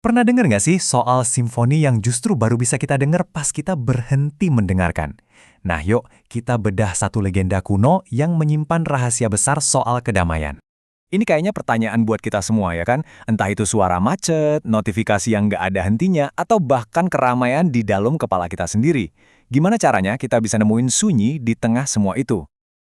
Pernah dengar nggak sih soal simfoni yang justru baru bisa kita dengar pas kita berhenti mendengarkan? Nah yuk, kita bedah satu legenda kuno yang menyimpan rahasia besar soal kedamaian. Ini kayaknya pertanyaan buat kita semua ya kan? Entah itu suara macet, notifikasi yang nggak ada hentinya, atau bahkan keramaian di dalam kepala kita sendiri. Gimana caranya kita bisa nemuin sunyi di tengah semua itu?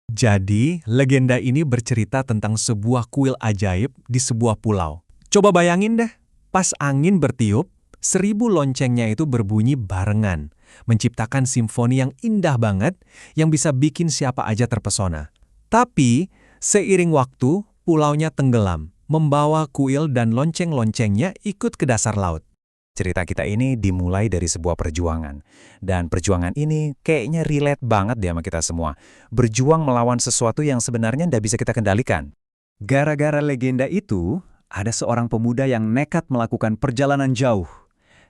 Jadi, legenda ini bercerita tentang sebuah kuil ajaib di sebuah pulau. Coba bayangin deh, pas angin bertiup, 1.000 loncengnya itu berbunyi barengan, menciptakan simfoni yang indah banget yang bisa bikin siapa aja terpesona. Tapi, seiring waktu, pulaunya tenggelam, membawa kuil dan lonceng-loncengnya ikut ke dasar laut. Cerita kita ini dimulai dari sebuah perjuangan. Dan perjuangan ini kayaknya relate banget deh sama kita semua. Berjuang melawan sesuatu yang sebenarnya nggak bisa kita kendalikan. Gara-gara legenda itu, ada seorang pemuda yang nekat melakukan perjalanan jauh.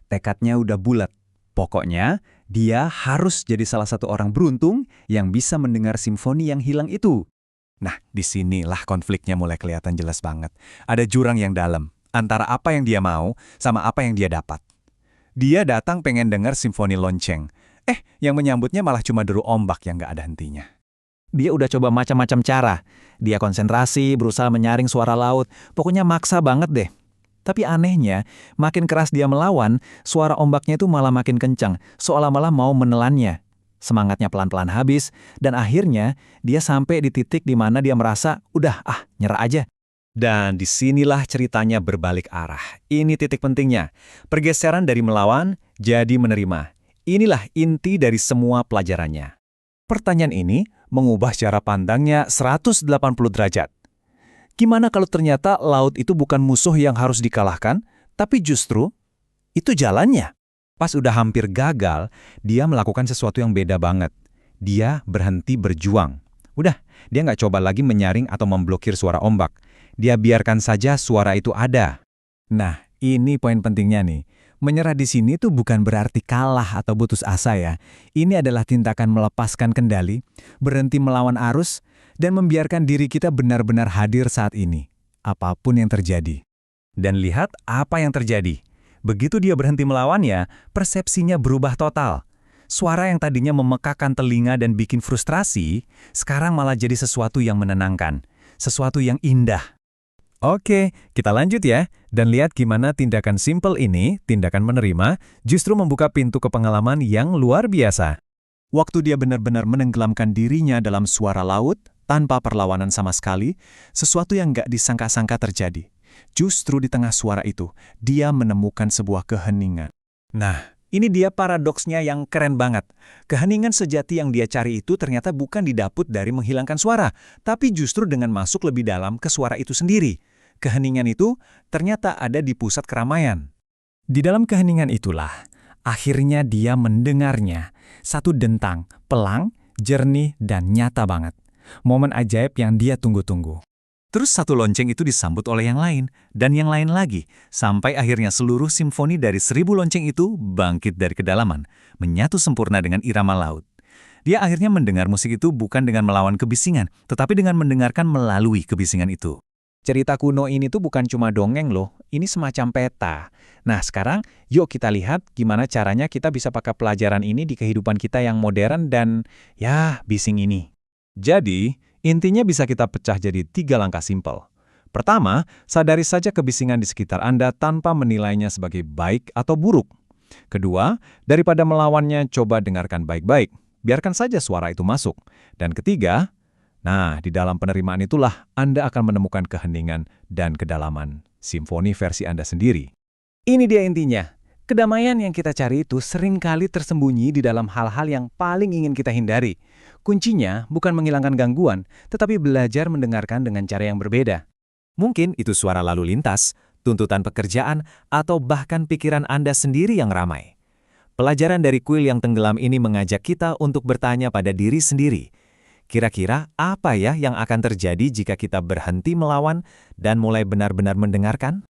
Tekadnya udah bulat. Pokoknya, dia harus jadi salah satu orang beruntung yang bisa mendengar simfoni yang hilang itu. Nah, disinilah konfliknya mulai kelihatan jelas banget. Ada jurang yang dalam antara apa yang dia mau sama apa yang dia dapat. Dia datang pengen dengar simfoni lonceng. Yang menyambutnya malah cuma deru ombak yang nggak ada hentinya. Dia udah coba macam-macam cara. Dia konsentrasi, berusaha menyaring suara laut. Pokoknya maksa banget deh. Tapi anehnya, makin keras dia melawan, suara ombaknya itu malah makin kencang, seolah malah mau menelannya. Semangatnya pelan-pelan habis, dan akhirnya dia sampai di titik di mana dia merasa, udah nyerah aja. Dan disinilah ceritanya berbalik arah. Ini titik pentingnya. Pergeseran dari melawan jadi menerima. Inilah inti dari semua pelajarannya. Pertanyaan ini mengubah cara pandangnya 180 derajat. Gimana kalau ternyata laut itu bukan musuh yang harus dikalahkan, tapi justru itu jalannya? Pas udah hampir gagal, dia melakukan sesuatu yang beda banget. Dia berhenti berjuang. Udah, dia nggak coba lagi menyaring atau memblokir suara ombak. Dia biarkan saja suara itu ada. Nah, ini poin pentingnya nih. Menyerah di sini tuh bukan berarti kalah atau putus asa ya. Ini adalah tindakan melepaskan kendali, berhenti melawan arus, dan membiarkan diri kita benar-benar hadir saat ini. Apapun yang terjadi. Dan lihat apa yang terjadi. Begitu dia berhenti melawannya, persepsinya berubah total. Suara yang tadinya memekakan telinga dan bikin frustrasi, sekarang malah jadi sesuatu yang menenangkan. Sesuatu yang indah. Oke, kita lanjut ya, dan lihat gimana tindakan simple ini, tindakan menerima, justru membuka pintu ke pengalaman yang luar biasa. Waktu dia benar-benar menenggelamkan dirinya dalam suara laut, tanpa perlawanan sama sekali, sesuatu yang nggak disangka-sangka terjadi. Justru di tengah suara itu, dia menemukan sebuah keheningan. Nah, ini dia paradoksnya yang keren banget. Keheningan sejati yang dia cari itu ternyata bukan didaput dari menghilangkan suara, tapi justru dengan masuk lebih dalam ke suara itu sendiri. Keheningan itu ternyata ada di pusat keramaian. Di dalam keheningan itulah, akhirnya dia mendengarnya. Satu dentang, pelang, jernih, dan nyata banget. Momen ajaib yang dia tunggu-tunggu. Terus satu lonceng itu disambut oleh yang lain, dan yang lain lagi, sampai akhirnya seluruh simfoni dari 1.000 lonceng itu bangkit dari kedalaman, menyatu sempurna dengan irama laut. Dia akhirnya mendengar musik itu bukan dengan melawan kebisingan, tetapi dengan mendengarkan melalui kebisingan itu. Cerita kuno ini tuh bukan cuma dongeng loh, ini semacam peta. Nah sekarang, yuk kita lihat gimana caranya kita bisa pakai pelajaran ini di kehidupan kita yang modern dan, bising ini. Jadi, intinya bisa kita pecah jadi 3 langkah simpel. Pertama, sadari saja kebisingan di sekitar Anda tanpa menilainya sebagai baik atau buruk. Kedua, daripada melawannya, coba dengarkan baik-baik. Biarkan saja suara itu masuk. Dan ketiga, di dalam penerimaan itulah Anda akan menemukan keheningan dan kedalaman simfoni versi Anda sendiri. Ini dia intinya. Kedamaian yang kita cari itu seringkali tersembunyi di dalam hal-hal yang paling ingin kita hindari. Kuncinya bukan menghilangkan gangguan, tetapi belajar mendengarkan dengan cara yang berbeda. Mungkin itu suara lalu lintas, tuntutan pekerjaan, atau bahkan pikiran Anda sendiri yang ramai. Pelajaran dari kuil yang tenggelam ini mengajak kita untuk bertanya pada diri sendiri. Kira-kira apa ya yang akan terjadi jika kita berhenti melawan dan mulai benar-benar mendengarkan?